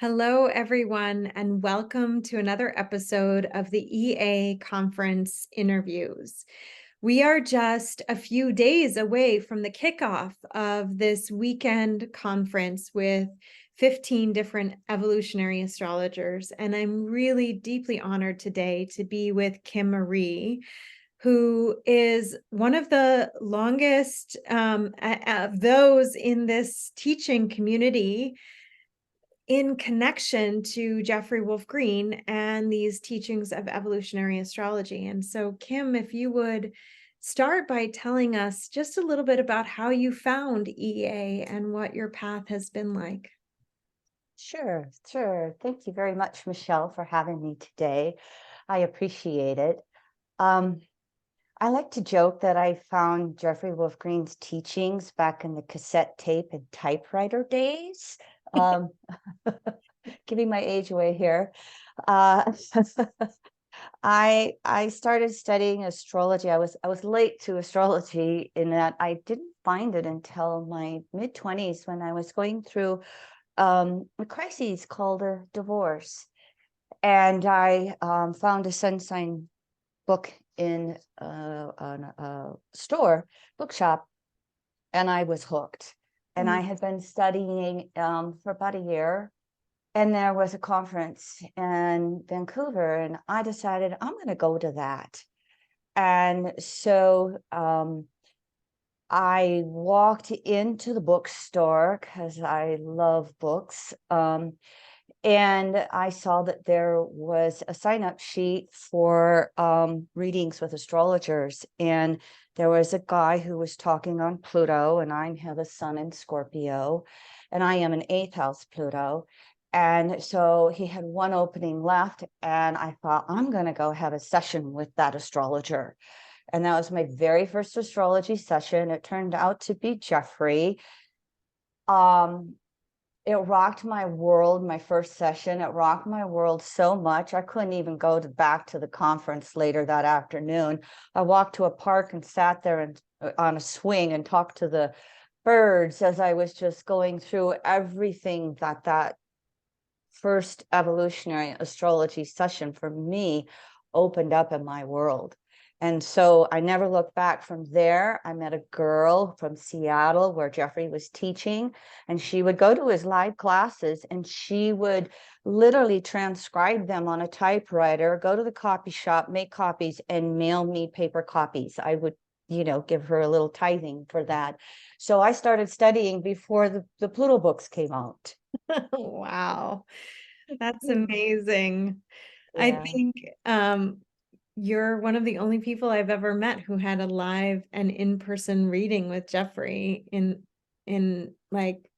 Hello, everyone, and welcome to another episode of the EA Conference interviews. We are just a few days away from the kickoff of this weekend conference with 15 different evolutionary astrologers, and I'm really deeply honored today to be with Kim Marie, who is one of the longest of those in this teaching community in connection to Jeffery Wolf Green and these teachings of evolutionary astrology. And so, Kim, if you would start by telling us just a little bit about how you found EA and what your path has been like. Sure. Thank you very much, Michelle, for having me today. I appreciate it. Um, I like to joke that I found Jeffery Wolf Green's teachings back in the cassette tape and typewriter days. Um, Giving my age away here. Uh, I started studying astrology. I was late to astrology in that I didn't find it until my mid-20s when I was going through a crisis called a divorce. And I found a sun sign book in a bookshop, and I was hooked. And I had been studying for about a year. And there was a conference in Vancouver, and I decided I'm going to go to that. And so I walked into the bookstore because I love books. And I saw that there was a sign-up sheet for readings with astrologers. And there was a guy who was talking on Pluto, and I have a sun in Scorpio, and I am an 8th house Pluto. And so he had one opening left, and I thought, I'm going to go have a session with that astrologer. And that was my very first astrology session. It turned out to be Jeffery. It rocked my world, my first session. It rocked my world so much. I couldn't even go back to the conference later that afternoon. I walked to a park and sat there and on a swing and talked to the birds as I was just going through everything that first evolutionary astrology session for me opened up in my world. And so I never looked back from there. I met a girl from Seattle where Jeffery was teaching, and she would go to his live classes and she would literally transcribe them on a typewriter, go to the copy shop, make copies, and mail me paper copies. I would, give her a little tithing for that. So I started studying before the Pluto books came out. Wow, that's amazing. I Yeah. think you're one of the only people I've ever met who had a live and in-person reading with Jeffery in like,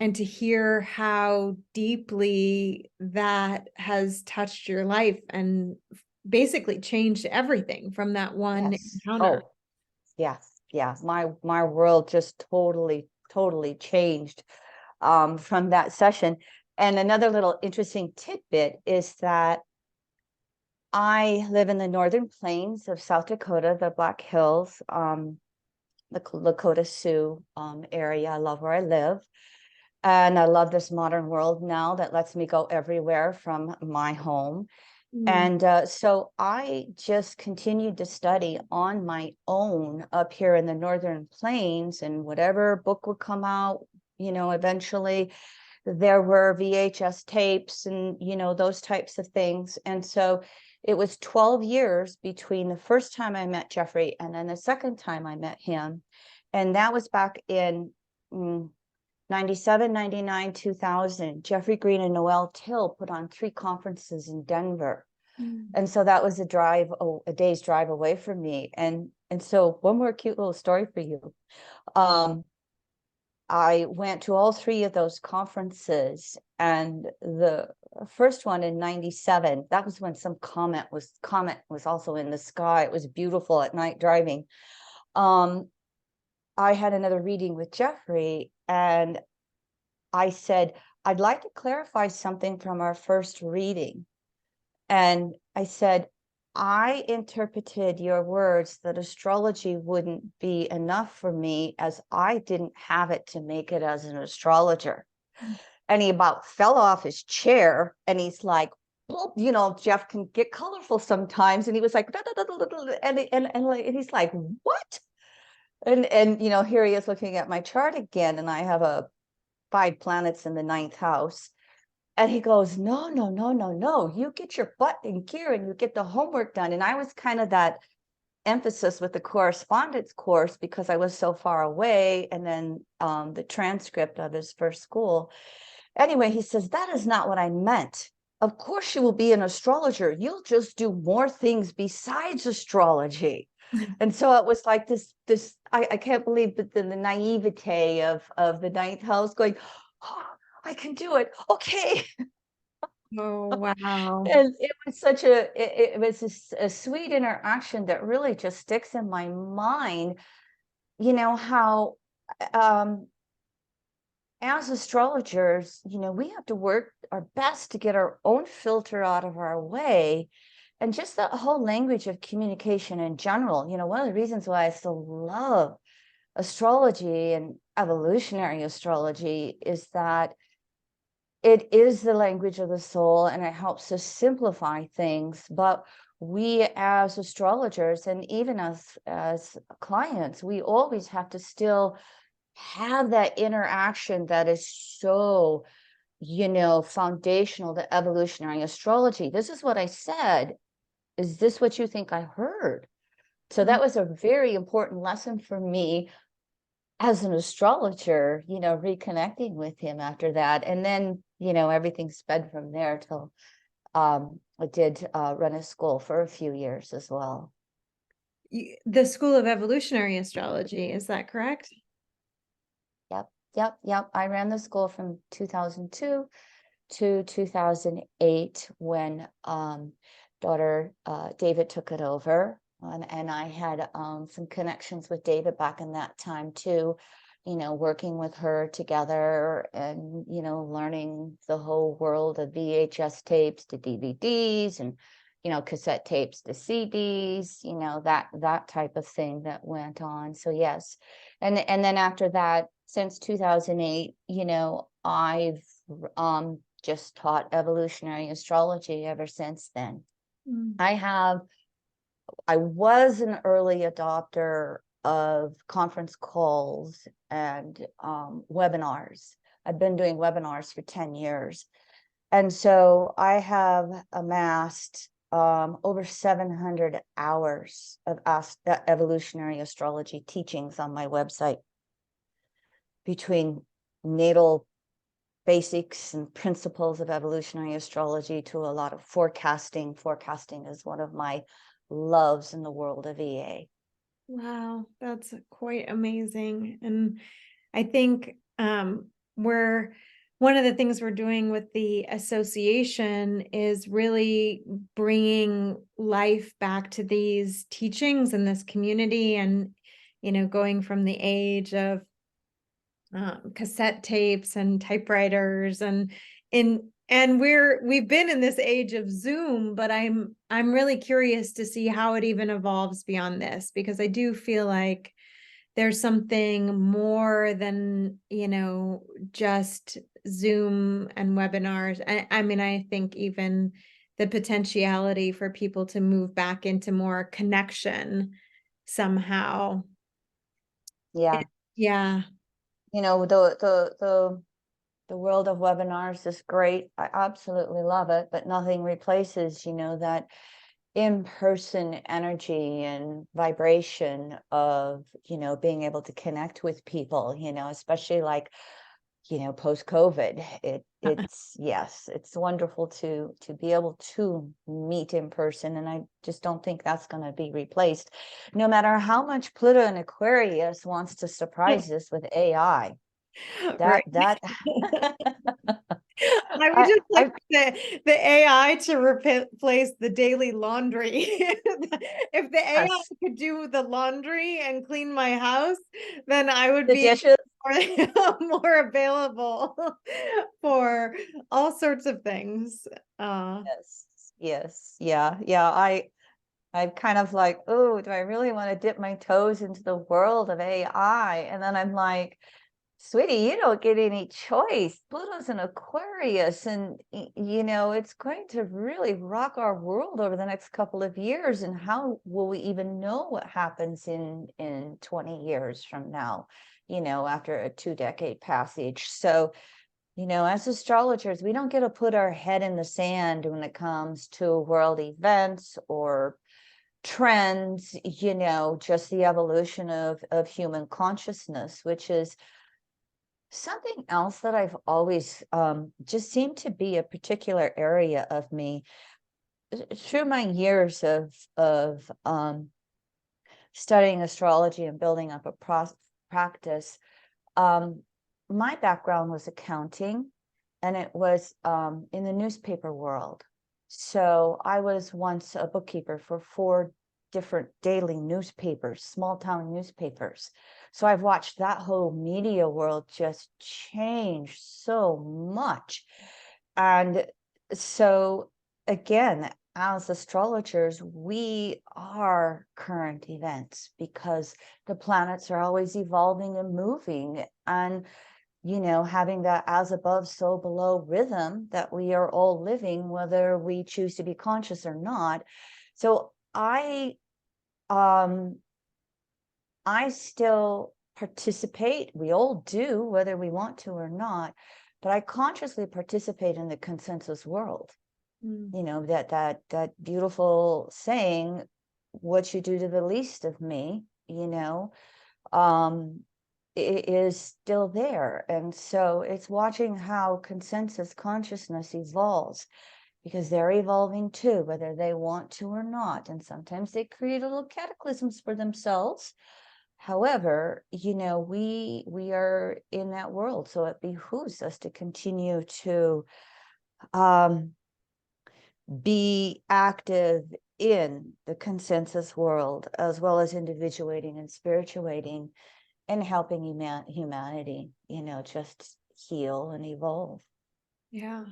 and to hear how deeply that has touched your life and basically changed everything from that one Yes. encounter. Oh, yes. Yeah. My world just totally changed from that session. And another little interesting tidbit is that I live in the northern plains of South Dakota, the Black Hills, the Lakota Sioux area. I love where I live. And I love this modern world now that lets me go everywhere from my home. Mm. And so I just continued to study on my own up here in the northern plains, and whatever book would come out, eventually there were VHS tapes and, those types of things. And so it was 12 years between the first time I met Jeffery and then the second time I met him. And that was back in 97, 99, 2000. Jeffery Green and Noel Till put on 3 conferences in Denver. Mm. And so that was a day's drive away from me. And so one more cute little story for you. I went to all 3 of those conferences, and the first one in 97, that was when some comet was also in the sky. It was beautiful at night driving. I had another reading with Jeffery, and I said, I'd like to clarify something from our first reading. And I said, I interpreted your words that astrology wouldn't be enough for me as I didn't have it to make it as an astrologer. and he about fell off his chair, and he's like, you know, Jeff can get colorful sometimes, and he was like, and he's like, what? And you know, here he is looking at my chart again, and I have 5 planets in the 9th house. And he goes, no, no, no, no, no. You get your butt in gear and you get the homework done. And I was kind of that emphasis with the correspondence course because I was so far away. And then the transcript of his first school. Anyway, he says, that is not what I meant. Of course you will be an astrologer. You'll just do more things besides astrology. And so it was like I can't believe the naivete of the 9th house going, oh, I can do it. Okay. Oh, wow. And it was it was a sweet interaction that really just sticks in my mind. You know, how as astrologers, you know, we have to work our best to get our own filter out of our way. And just the whole language of communication in general, you know, one of the reasons why I still love astrology and evolutionary astrology is that it is the language of the soul and it helps us simplify things. But we as astrologers and even as clients, we always have to still have that interaction that is so, you know, foundational to evolutionary astrology. This is what I said. Is this what you think I heard? So that was a very important lesson for me as an astrologer, you know, reconnecting with him after that. And then, you know, everything sped from there till I did run a school for a few years as well. The School of Evolutionary Astrology, is that correct? Yep. I ran the school from 2002 to 2008 when daughter David took it over. And I had some connections with David back in that time too, you know, working with her together and, you know, learning the whole world of VHS tapes to DVDs and, you know, cassette tapes to CDs, you know, that type of thing that went on. So yes. And then after that, since 2008, you know, I've just taught evolutionary astrology ever since then. I was an early adopter of conference calls and webinars. I've been doing webinars for 10 years. And so I have amassed over 700 hours of evolutionary astrology teachings on my website, between natal basics and principles of evolutionary astrology to a lot of forecasting. Forecasting is one of my loves in the world of EA. Wow, that's quite amazing. And I think we're one of the things we're doing with the association is really bringing life back to these teachings and this community, and you know, going from the age of cassette tapes and typewriters and we've been in this age of Zoom, but I'm really curious to see how it even evolves beyond this, because I do feel like there's something more than, you know, just Zoom and webinars. I mean, I think even the potentiality for people to move back into more connection somehow. Yeah. Yeah. You know, the world of webinars is great. I absolutely love it, but nothing replaces, you know, that in-person energy and vibration of, you know, being able to connect with people, you know, especially like, you know, post-COVID. It's yes, it's wonderful to be able to meet in person. And I just don't think that's going to be replaced, no matter how much Pluto and Aquarius wants to surprise us with AI. Right. That I would just like the AI to replace the daily laundry. If the AI yes, could do the laundry and clean my house, then I would the be dishes. more available for all sorts of things. Yes, yeah. I'm kind of like, oh, do I really want to dip my toes into the world of AI? And then I'm like, Sweetie, you don't get any choice. Pluto's in Aquarius, and it's going to really rock our world over the next couple of years. And how will we even know what happens in 20 years from now, after a 2-decade passage? So, as astrologers, we don't get to put our head in the sand when it comes to world events or trends, just the evolution of human consciousness, which is something else that I've always just seemed to be a particular area of me through my years of studying astrology and building up a practice. My background was accounting, and it was in the newspaper world. So I was once a bookkeeper for 4 different daily newspapers, small town newspapers. So I've watched that whole media world just change so much. And so again, as astrologers, we are current events because the planets are always evolving and moving, and having that as above, so below rhythm that we are all living, whether we choose to be conscious or not. So I still participate. We all do, whether we want to or not, but I consciously participate in the consensus world. That beautiful saying, what you do to the least of me, it is still there. And so it's watching how consensus consciousness evolves, because they're evolving too, whether they want to or not. And sometimes they create a little cataclysms for themselves. However, we are in that world, so it behooves us to continue to be active in the consensus world, as well as individuating and spirituating and helping humanity, just heal and evolve. Yeah.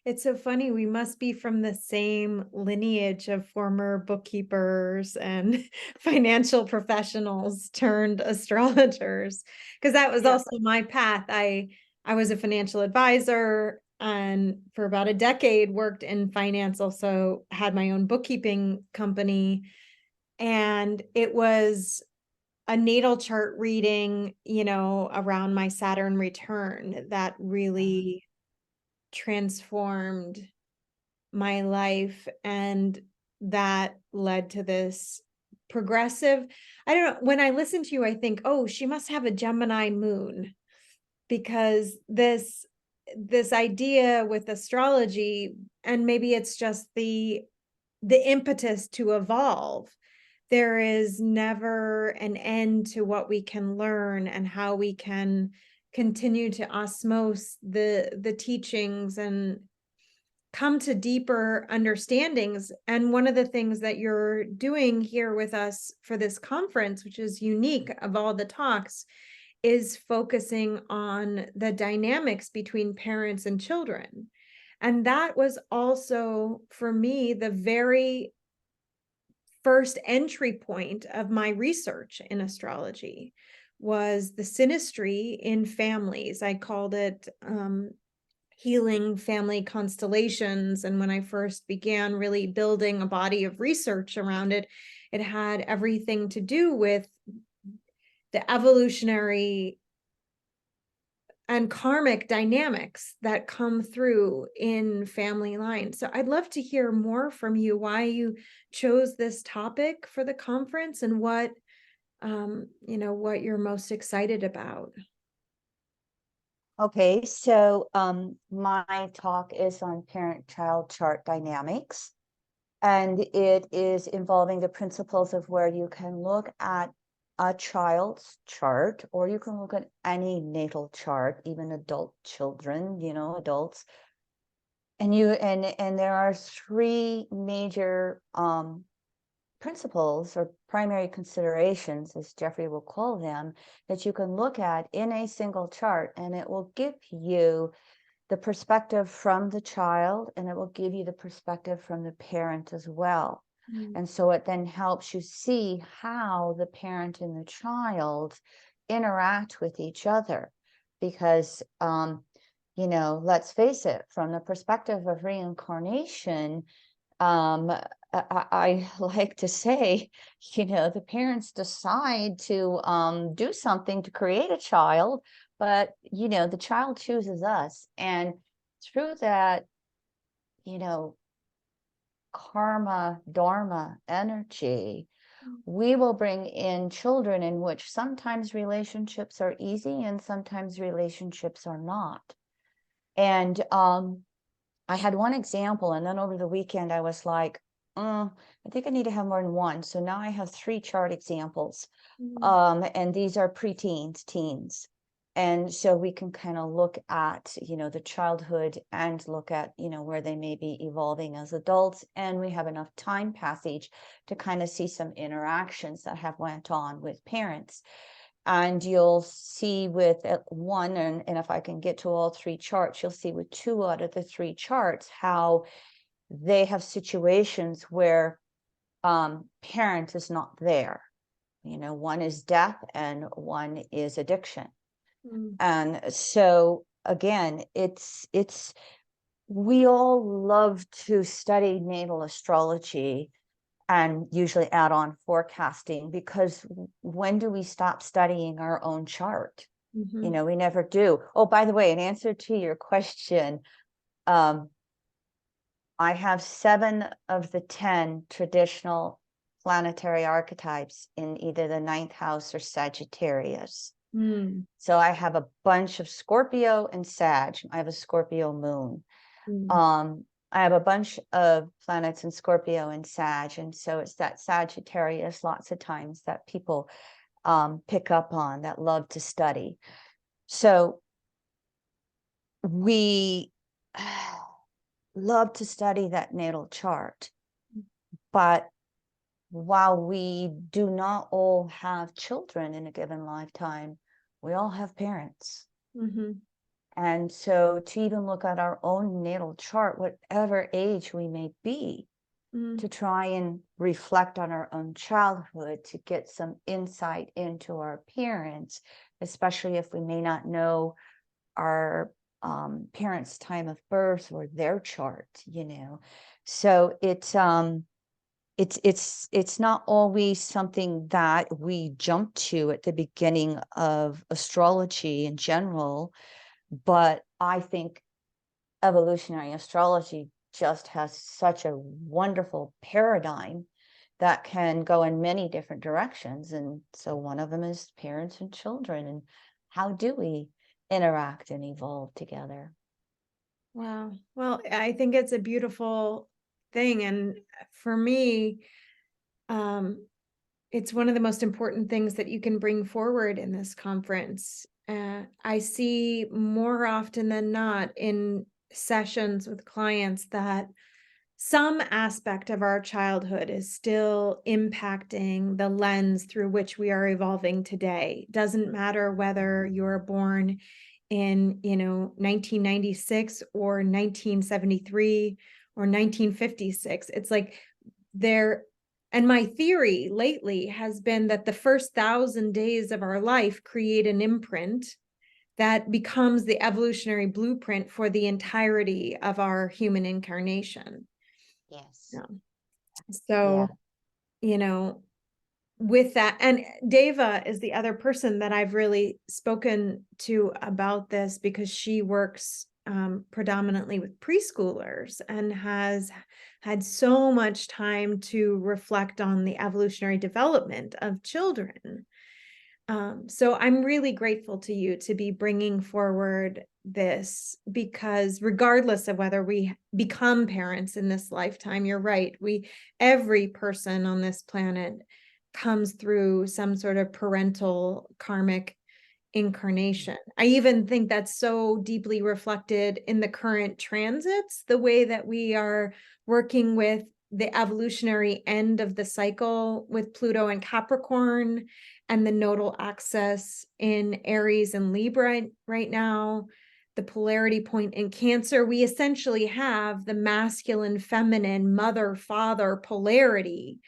It's so funny. We must be from the same lineage of former bookkeepers and financial professionals turned astrologers, because that was Yeah. also my path. I was a financial advisor and for about a decade worked in finance, also had my own bookkeeping company, and it was a natal chart reading, around my Saturn return that really transformed my life, and that led to this progressive, I don't know, when I listen to you I think, oh, she must have a Gemini moon, because this idea with astrology, and maybe it's just the impetus to evolve. There is never an end to what we can learn and how we can continue to osmose the teachings and come to deeper understandings. And one of the things that you're doing here with us for this conference, which is unique of all the talks, is focusing on the dynamics between parents and children. And that was also, for me, the very first entry point of my research in astrology was the synastry in families. I called it healing family constellations. And when I first began really building a body of research around it, it had everything to do with the evolutionary and karmic dynamics that come through in family lines. So I'd love to hear more from you, why you chose this topic for the conference and what what you're most excited about. Okay, so my talk is on parent-child chart dynamics, and it is involving the principles of where you can look at a child's chart, or you can look at any natal chart, even adult children, adults. And there are 3 major principles or primary considerations, as Jeffrey will call them, that you can look at in a single chart, and it will give you the perspective from the child, and it will give you the perspective from the parent as well. And so it then helps you see how the parent and the child interact with each other. because, let's face it, from the perspective of reincarnation, I like to say, the parents decide to do something to create a child, but the child chooses us. And through that, you know, karma, dharma energy, we will bring in children in which sometimes relationships are easy and sometimes relationships are not. And I had one example, and then over the weekend I was like, I think I need to have more than one. So now I have 3 chart examples. And these are preteens, teens. And so we can kind of look at, the childhood and look at, where they may be evolving as adults. And we have enough time passage to kind of see some interactions that have went on with parents. And you'll see with one, and if I can get to all 3 charts, you'll see with 2 out of the 3 charts how they have situations where parent is not there. One is death and one is addiction. And so again, we all love to study natal astrology and usually add on forecasting, because when do we stop studying our own chart? We never do. Oh, by the way, in answer to your question, I have 7 of the 10 traditional planetary archetypes in either the 9th house or Sagittarius. So I have a bunch of Scorpio and Sag. I have a Scorpio moon. I have a bunch of planets in Scorpio and Sag, and so it's that Sagittarius lots of times that people pick up on, that love to study. So we love to study that natal chart, but while we do not all have children in a given lifetime, we all have parents. And so to even look at our own natal chart, whatever age we may be, to try and reflect on our own childhood, to get some insight into our parents, especially if we may not know our parents' time of birth or their chart, So it's not always something that we jump to at the beginning of astrology in general, but I think evolutionary astrology just has such a wonderful paradigm that can go in many different directions. And so one of them is parents and children, and how do we interact and evolve together? Wow. Well, I think it's a beautiful thing. And for me, it's one of the most important things that you can bring forward in this conference. I see more often than not in sessions with clients that some aspect of our childhood is still impacting the lens through which we are evolving today. Doesn't matter whether you're born in 1996 or 1973 or 1956. It's like there. And my theory lately has been that the first 1,000 days of our life create an imprint that becomes the evolutionary blueprint for the entirety of our human incarnation. Yes. Yeah. So, Yeah. With that, and Deva is the other person that I've really spoken to about this, because she works predominantly with preschoolers and has had so much time to reflect on the evolutionary development of children. So I'm really grateful to you to be bringing forward this, because regardless of whether we become parents in this lifetime, you're right, every person on this planet comes through some sort of parental karmic incarnation. I even think that's so deeply reflected in the current transits, the way that we are working with the evolutionary end of the cycle with Pluto and Capricorn, and the nodal axis in Aries and Libra right now, the polarity point in Cancer. We essentially have the masculine, feminine, mother, father polarity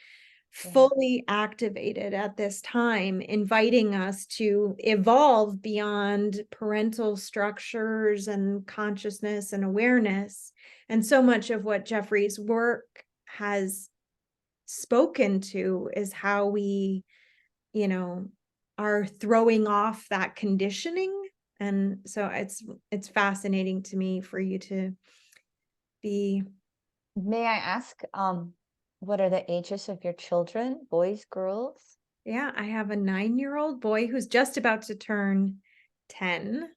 fully activated at this time, inviting us to evolve beyond parental structures and consciousness and awareness. And so much of what Jeffrey's work has spoken to is how we, you know, are throwing off that conditioning. And so it's fascinating to me for you to be. May I ask, what are the ages of your children? Boys, girls? Yeah, I have a 9-year-old boy who's just about to turn 10.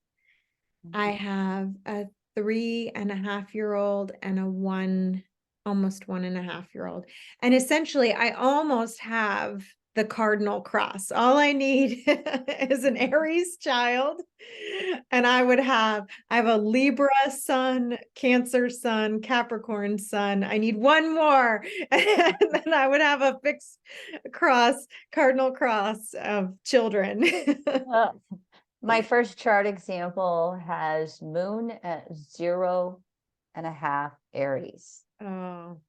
I Mhm. have a 3.5-year-old and almost 1.5-year-old. And essentially, I almost have the cardinal cross. All I need is an Aries child. And I have a Libra sun, Cancer sun, Capricorn sun. I need one more. And then I would have a fixed cardinal cross of children. My first chart example has moon at 0.5 Aries. Oh,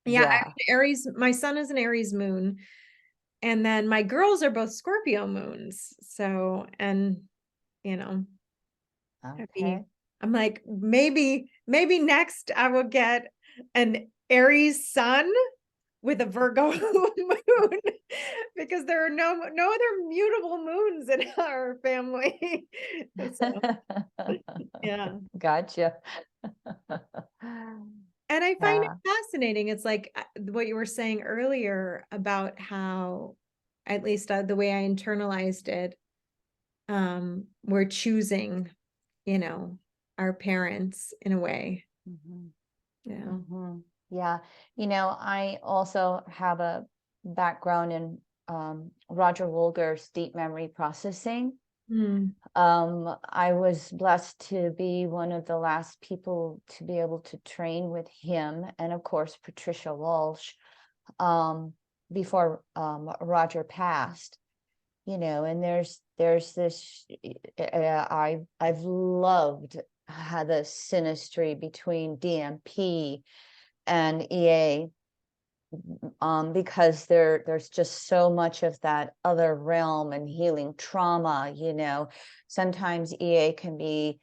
yeah, I have Yeah. an Aries. My son is an Aries moon, and then my girls are both Scorpio moons. So, and you know, Okay. I'm like, maybe next I will get an Aries sun with a Virgo moon because there are no other mutable moons in our family. So, yeah. Gotcha. And I find it Yeah. fascinating. It's like what you were saying earlier about how, at least the way I internalized it, we're choosing, you know, our parents in a way. Mhm. Yeah. Mhm. Yeah. I also have a background in Roger Wolger's deep memory processing. Mm, I was blessed to be one of the last people to be able to train with him, and of course Patricia Walsh, um, before Roger passed. And there's this. I've loved how the synastry between DMP and EA, because there's just so much of that other realm and healing trauma. Sometimes EA can be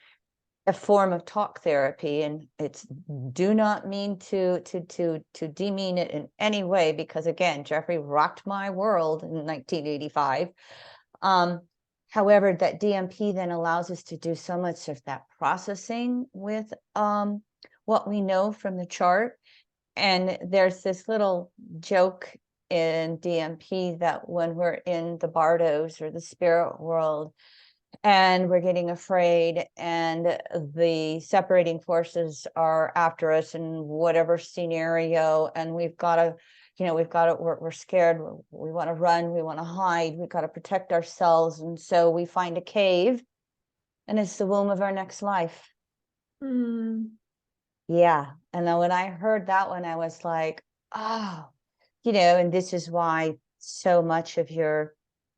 a form of talk therapy, and it's do not mean to demean it in any way, because again, Jeffrey rocked my world in 1985. um However, that DMP then allows us to do so much of that processing with what we know from the chart. And there's this little joke in DMP that when we're in the bardos or the spirit world and we're getting afraid and the separating forces are after us in whatever scenario, and we're scared, we want to run, we want to hide, we've got to protect ourselves, and so we find a cave, and it's the womb of our next life. mm, Yeah. And then when I heard that one, I was like, oh, and this is why so much of your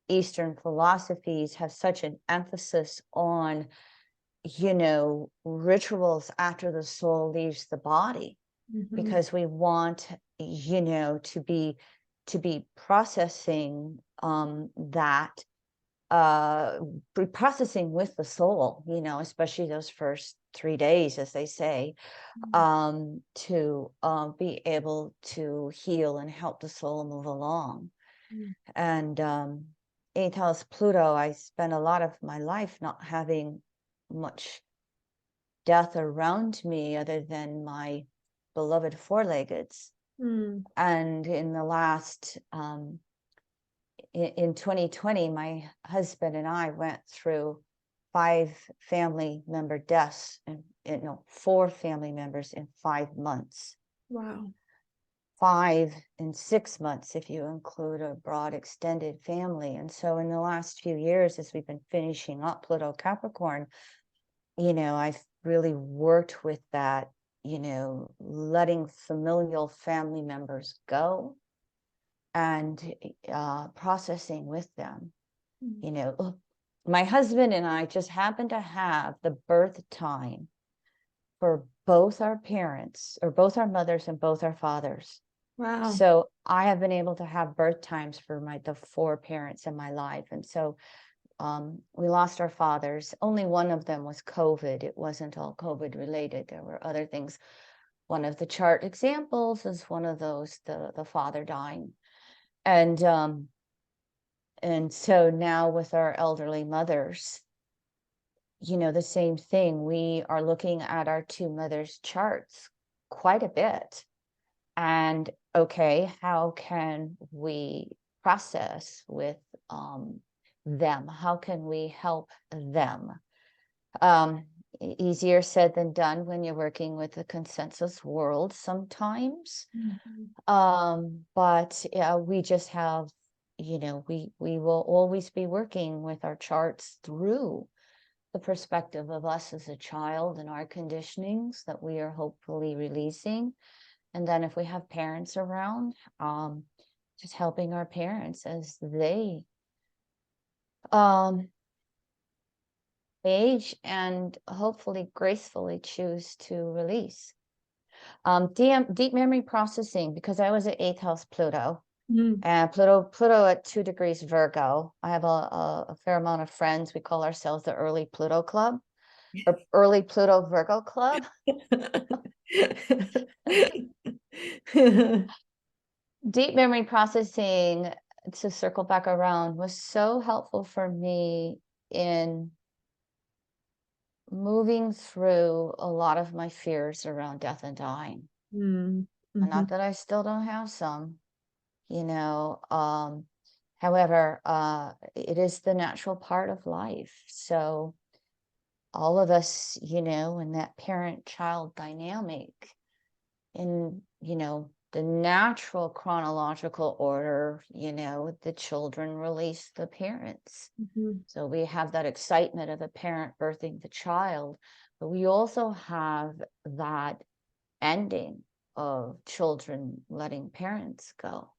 Eastern philosophies have such an emphasis on, rituals after the soul leaves the body, mhm, because we want, to be processing that processing with the soul, especially those first 3 days, as they say, mm, to be able to heal and help the soul move along. mm, And Aetos Pluto, I spent a lot of my life not having much death around me other than my beloved four-leggeds. mm. And in 2020, my husband and I went through 5 family member deaths, and 4 family members in 5 months. Wow. 5 in 6 months if you include a broad extended family. And so in the last few years, as we've been finishing up Pluto Capricorn, I've really worked with that, letting familial family members go and processing with them. Mm, My husband and I just happened to have the birth time for both our parents, or both our mothers and both our fathers. Wow. So I have been able to have birth times for the four parents in my life. And so we lost our fathers. Only one of them was COVID. It wasn't all COVID related. There were other things. One of the chart examples is one of those, the father dying. And so now with our elderly mothers, the same thing. We are looking at our two mothers' charts quite a bit. And okay, how can we process with them? How can we help them? Easier said than done when you're working with the consensus world sometimes. But yeah, we just have, we will always be working with our charts through the perspective of us as a child and our conditionings that we are hopefully releasing. And then if we have parents around, just helping our parents as they age and hopefully gracefully choose to release. Deep memory processing, because I was at 8th house Pluto. And Pluto at 2 degrees Virgo. I have a fair amount of friends. We call ourselves the early Pluto Club, or early Pluto Virgo Club. Deep memory processing, to circle back around, was so helpful for me in moving through a lot of my fears around death and dying. Not that I still don't have some, however, it is the natural part of life. So all of us, in that parent-child dynamic, in, the natural chronological order, the children release the parents. So we have that excitement of a parent birthing the child, but we also have that ending of children letting parents go.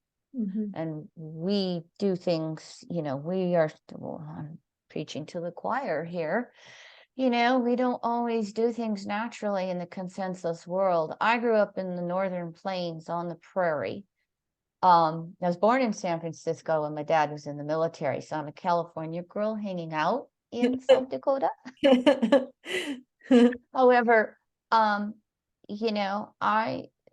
And we do things, we are, well, I'm preaching to the choir here. We don't always do things naturally in the consensus world. I grew up in the Northern Plains on the prairie. I was born in San Francisco and my dad was in the military. So I'm a California girl hanging out in South Dakota. However, I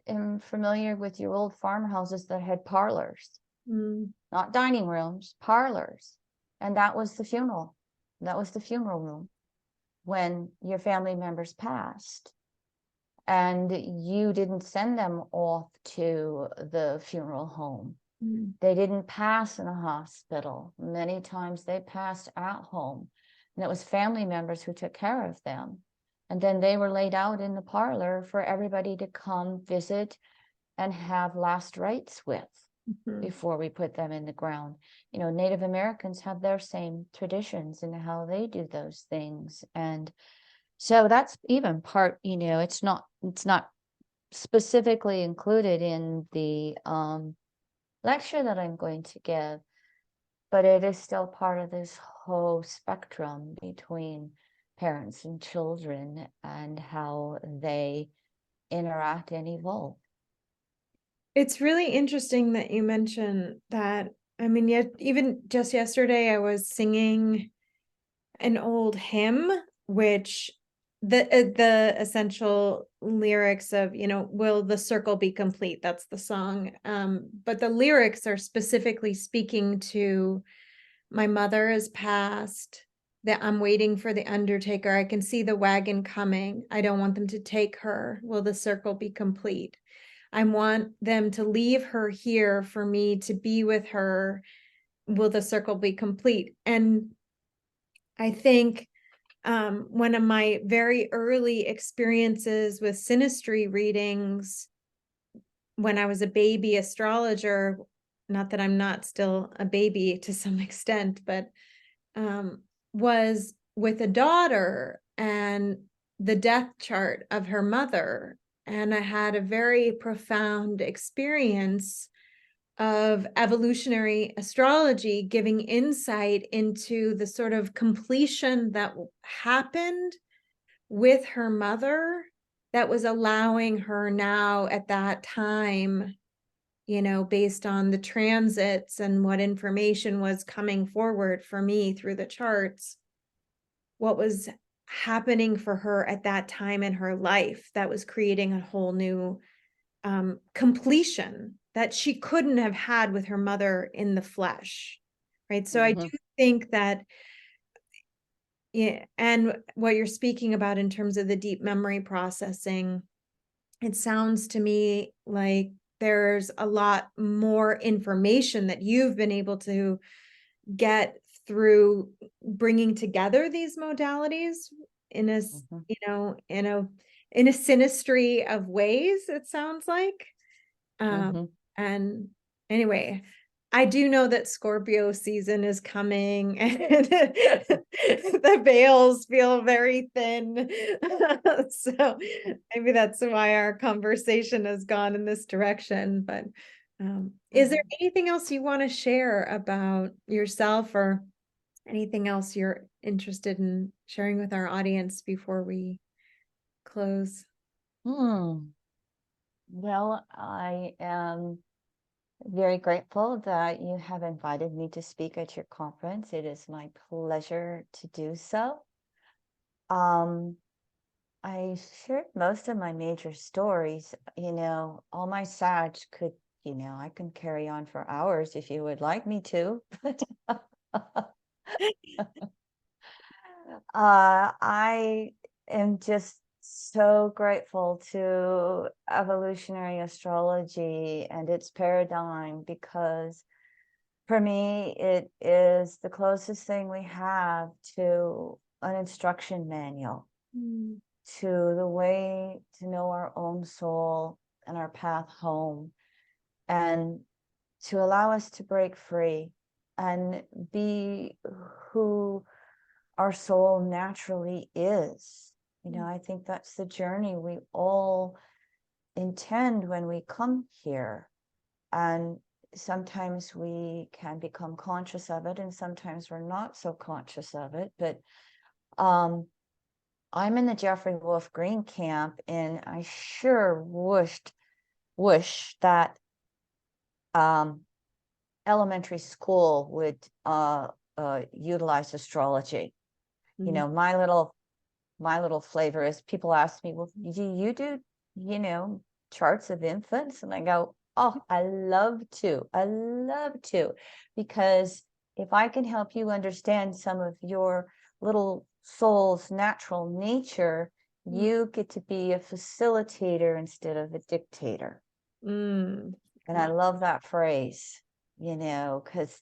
am familiar with your old farmhouses that had parlors, not dining rooms, parlors. And that was the funeral. That was the funeral room when your family members passed. And you didn't send them off to the funeral home. They didn't pass in a hospital. Many times they passed at home. And it was family members who took care of them. And then they were laid out in the parlor for everybody to come visit and have last rites with before we put them in the ground. Native Americans have their same traditions in how they do those things. And so that's even part, it's not specifically included in the lecture that I'm going to give, but it is still part of this whole spectrum between parents and children and how they interact and evolve. It's really interesting that you mentioned that. I mean, yet even just yesterday, I was singing an old hymn, which the essential lyrics of, will the circle be complete? That's the song. But the lyrics are specifically speaking to my mother is passed, that I'm waiting for the undertaker. I can see the wagon coming. I don't want them to take her. Will the circle be complete? I want them to leave her here for me to be with her. Will the circle be complete? And I think one of my very early experiences with synastry readings when I was a baby astrologer, not that I'm not still a baby to some extent, but was with a daughter and the death chart of her mother. And I had a very profound experience of evolutionary astrology giving insight into the sort of completion that happened with her mother that was allowing her now at that time based on the transits and what information was coming forward for me through the charts, what was happening for her at that time in her life that was creating a whole new completion that she couldn't have had with her mother in the flesh. Right. So I do think that, yeah, and what you're speaking about in terms of the deep memory processing, it sounds to me like there's a lot more information that you've been able to get through bringing together these modalities in a, you know, in a synastry of ways, it sounds like. And anyway, I do know that Scorpio season is coming and the veils feel very thin. So maybe that's why our conversation has gone in this direction. But is there anything else you want to share about yourself or anything else you're interested in sharing with our audience before we close? Well, I am very grateful that you have invited me to speak at your conference. It is my pleasure to do so. I shared most of my major stories. All my Sag could, I can carry on for hours if you would like me to. I am just so grateful to evolutionary astrology and its paradigm, because for me, it is the closest thing we have to an instruction manual, to the way to know our own soul and our path home, and to allow us to break free and be who our soul naturally is. I think that's the journey we all intend when we come here. And sometimes we can become conscious of it, and sometimes we're not so conscious of it. But I'm in the Jeffery Wolf Green camp, and I sure wish that elementary school would utilize astrology. My little flavor is, people ask me, well, do you do charts of infants? And I go, oh, I love to, because if I can help you understand some of your little soul's natural nature, you get to be a facilitator instead of a dictator. And I love that phrase, because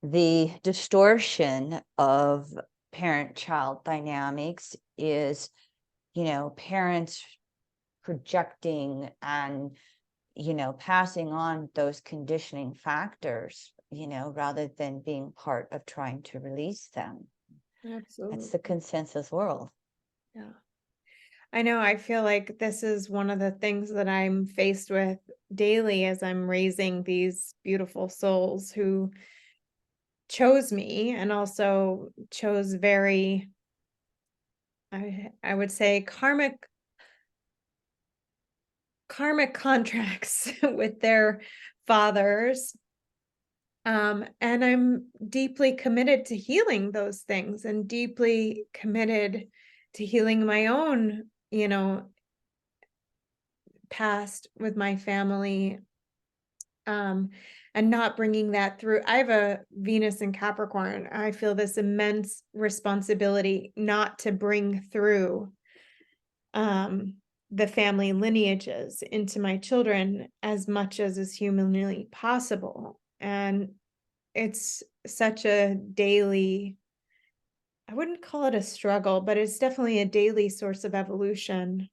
the distortion of parent-child dynamics is, parents projecting and, passing on those conditioning factors, rather than being part of trying to release them. Absolutely. That's the consensus world. Yeah. I know. I feel like this is one of the things that I'm faced with daily as I'm raising these beautiful souls who chose me and also chose very, I would say, karmic contracts with their fathers. And I'm deeply committed to healing those things and deeply committed to healing my own, past with my family, and not bringing that through. I have a Venus in Capricorn. I feel this immense responsibility not to bring through the family lineages into my children as much as is humanly possible. And it's such a daily, I wouldn't call it a struggle, but it's definitely a daily source of evolution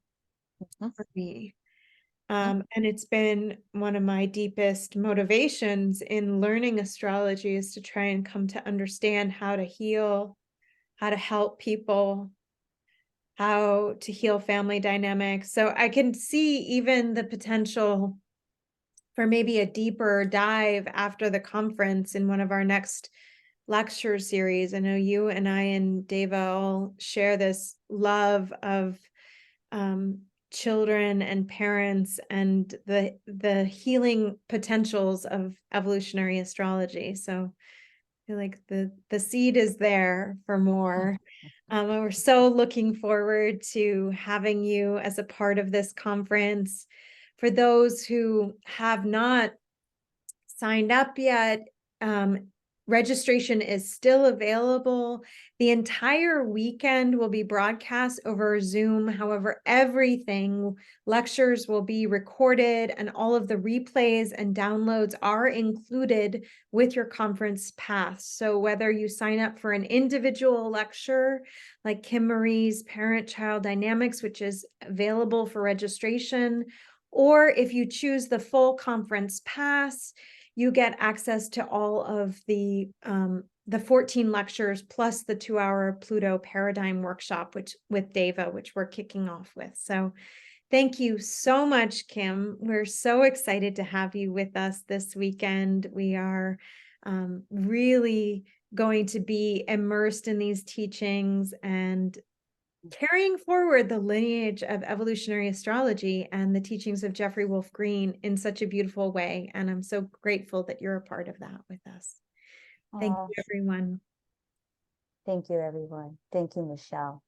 for me. And it's been one of my deepest motivations in learning astrology, is to try and come to understand how to heal, how to help people, how to heal family dynamics. So I can see even the potential for maybe a deeper dive after the conference in one of our next lecture series. I know you and I and Deva all share this love of children and parents and the healing potentials of evolutionary astrology. So I feel like the seed is there for more. And we're so looking forward to having you as a part of this conference. For those who have not signed up yet, registration is still available. The entire weekend will be broadcast over Zoom. However, lectures will be recorded, and all of the replays and downloads are included with your conference pass. So whether you sign up for an individual lecture like Kim Marie's Parent-Child Dynamics, which is available for registration, or if you choose the full conference pass, you get access to all of the 14 lectures plus the 2-hour Pluto paradigm workshop, with Deva, which we're kicking off with. So thank you so much, Kim. We're so excited to have you with us this weekend. We are really going to be immersed in these teachings and carrying forward the lineage of evolutionary astrology and the teachings of Jeffery Wolf Green in such a beautiful way. And I'm so grateful that you're a part of that with us. Thank you, everyone. Thank you, everyone. Thank you, Michelle.